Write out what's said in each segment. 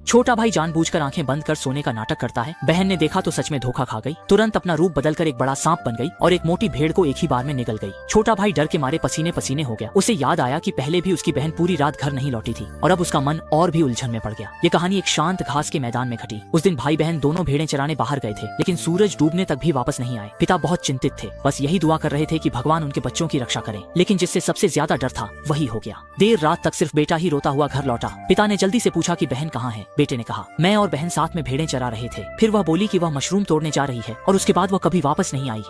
छोटा भाई जानबूझकर आंखें बंद कर सोने का नाटक करता है। बहन ने देखा तो सच में धोखा खा गई, तुरंत अपना रूप बदलकर एक बड़ा सांप बन गई और एक मोटी भेड़ को एक ही बार में निगल गई। छोटा भाई डर के मारे पसीने पसीने हो गया। उसे याद आया कि पहले भी उसकी बहन पूरी रात घर नहीं लौटी थी और अब उसका मन और भी उलझन में पड़ गया। ये कहानी एक शांत घास के मैदान में घटी। उस दिन भाई बहन दोनों भेड़ें चराने बाहर गए थे, लेकिन सूरज डूबने तक भी वापस नहीं आए। पिता बहुत चिंतित थे, बस यही दुआ कर रहे थे कि भगवान उनके बच्चों की रक्षा करें। लेकिन जिससे सबसे ज्यादा डर था वही हो गया। देर रात तक सिर्फ बेटा ही रोता हुआ घर लौटा। पिता ने जल्दी से पूछा कि बहन कहाँ है। बेटे ने कहा, मैं और बहन साथ में भेड़ें चरा रहे थे। फिर वह बोली कि वह मशरूम तोड़ने जा रही है और उसके बाद वह कभी वापस नहीं आई।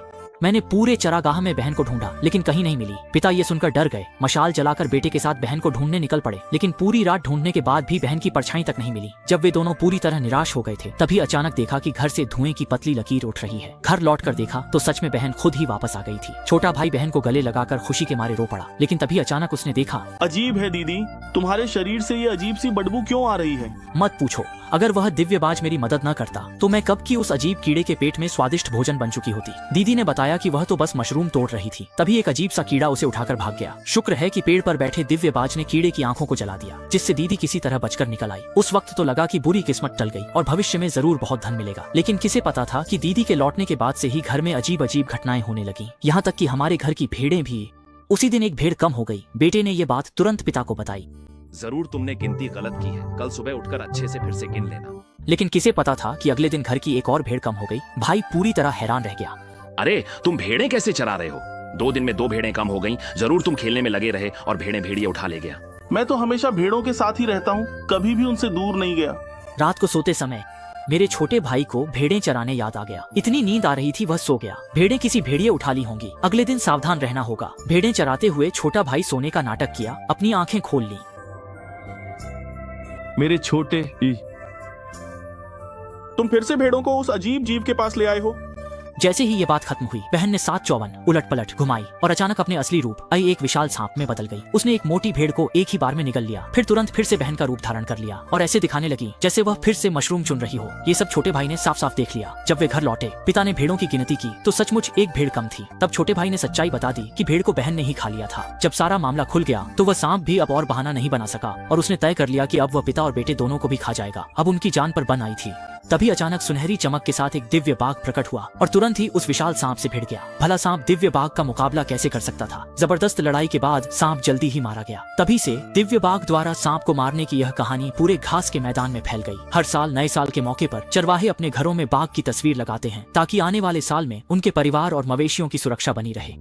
मैंने पूरे चरागाह में बहन को ढूंढा, लेकिन कहीं नहीं मिली। पिता ये सुनकर डर गए। मशाल जलाकर बेटे के साथ बहन को ढूंढने निकल पड़े, लेकिन पूरी रात ढूंढने के बाद भी बहन की परछाई तक नहीं मिली। जब वे दोनों पूरी तरह निराश हो गए थे, तभी अचानक देखा कि घर से धुएं की पतली लकीर उठ रही है। घर लौटकर देखा तो सच में बहन खुद ही वापस आ गई थी। छोटा भाई बहन को गले लगाकर खुशी के मारे रो पड़ा, लेकिन तभी अचानक उसने देखा, अजीब है दीदी, तुम्हारे शरीर से ये अजीब सी बदबू क्यों आ रही है? मत पूछो, अगर वह दिव्यबाज मेरी मदद न करता तो मैं कब की उस अजीब कीड़े के पेट में स्वादिष्ट भोजन बन चुकी होती। दीदी ने बताया कि वह तो बस मशरूम तोड़ रही थी, तभी एक अजीब सा कीड़ा उसे उठाकर भाग गया। शुक्र है कि पेड़ पर बैठे दिव्यबाज ने कीड़े की आंखों को जला दिया, जिससे दीदी किसी तरह बचकर निकल आई। उस वक्त तो लगा कि बुरी किस्मत टल गई और भविष्य में जरूर बहुत धन मिलेगा, लेकिन किसे पता था कि दीदी के लौटने के बाद से ही घर में अजीब अजीब घटनाएं होने लगी। यहाँ तक कि हमारे घर की भेड़ें भी। उसी दिन एक भेड़ कम हो गई। बेटे ने ये बात तुरंत पिता को बताई। जरूर तुमने गिनती गलत की है, कल सुबह उठकर अच्छे से फिर से गिन लेना। लेकिन किसे पता था कि अगले दिन घर की एक और भेड़ कम हो गई। भाई पूरी तरह हैरान रह गया। अरे तुम भेड़ें कैसे चरा रहे हो? 2 दिन में 2 भेड़ें कम हो गईं। जरूर तुम खेलने में लगे रहे और भेड़ें भेड़िए उठा ले गया। मैं तो हमेशा भेड़ों के साथ ही रहता हूँ, कभी भी उनसे दूर नहीं गया। रात को सोते समय मेरे छोटे भाई को भेड़ें चराने याद आ गया। इतनी नींद आ रही थी वह सो गया। भेड़ें किसी भेड़िए उठा ली होंगी। अगले दिन सावधान रहना होगा। भेड़ें चराते हुए छोटा भाई सोने का नाटक किया, अपनी आंखें खोल ली। मेरे छोटे तुम फिर से भेड़ों को उस अजीब जीव के पास ले आए हो। जैसे ही ये बात खत्म हुई, बहन ने 7 चौवन उलट पलट घुमाई और अचानक अपने असली रूप एक विशाल सांप में बदल गई। उसने एक मोटी भेड़ को एक ही बार में निगल लिया, फिर तुरंत फिर से बहन का रूप धारण कर लिया और ऐसे दिखाने लगी जैसे वह फिर से मशरूम चुन रही हो। ये सब छोटे भाई ने साफ साफ देख लिया। जब वे घर लौटे, पिता ने भेड़ों की गिनती की तो सचमुच एक भेड़ कम थी। तब छोटे भाई ने सच्चाई बता दी कि भेड़ को बहन ने ही खा लिया था। जब सारा मामला खुल गया तो वह सांप भी अब और बहाना नहीं बना सका और उसने तय कर लिया कि अब वह पिता और बेटे दोनों को भी खा जाएगा। अब उनकी जान पर बन आई थी। तभी अचानक सुनहरी चमक के साथ एक दिव्य बाघ प्रकट हुआ और तुरंत ही उस विशाल सांप से भिड़ गया। भला सांप दिव्य बाघ का मुकाबला कैसे कर सकता था? जबरदस्त लड़ाई के बाद सांप जल्दी ही मारा गया। तभी से दिव्य बाघ द्वारा सांप को मारने की यह कहानी पूरे घास के मैदान में फैल गई। हर साल नए साल के मौके पर चरवाहे अपने घरों में बाघ की तस्वीर लगाते हैं, ताकि आने वाले साल में उनके परिवार और मवेशियों की सुरक्षा बनी रहे।